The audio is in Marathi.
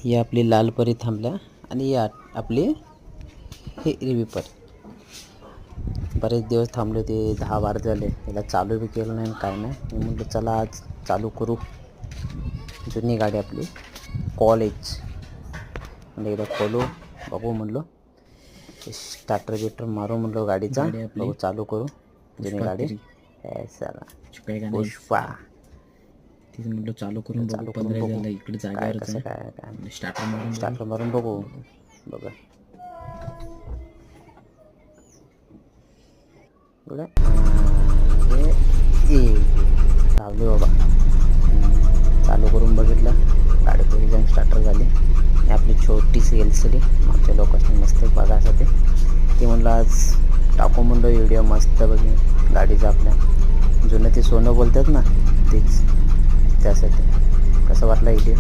ही आपली लाल परी थांबल्या आणि ही आपली हे हिरवी परी. बरेच दिवस थांबले होते, 10-12 झाले. याला चालू बी केलं नाही काय नाही. मी म्हटलं चला आज चालू करू. जुनी गाडी आपली कॉलेज म्हणजे एकदा खोलू बघू म्हणलो. स्टार्टर बिटर मारू म्हणलो गाडीचा. बघू चालू करू जुनी गाडी. पुष्पा तीच म्हटलं चालू करून बघू. 15 झाला इकडे जागेवरच आहे. काय स्टार्टर मारून बघू. बघा लावली बाबा. चालू करून बघितलं, गाडी थोडी जाऊन स्टार्टर झाली. आणि आपली छोटीशी LCD मागच्या लोकांनी मस्त बघायसाठी ती म्हणलं आज टाकू म्हणलं व्हिडिओ मस्त बघी गाडीचं. आपल्या जुनं ते सोनं बोलतात ना तेच, त्यासाठी. कसं वाटलं व्हिडिओ?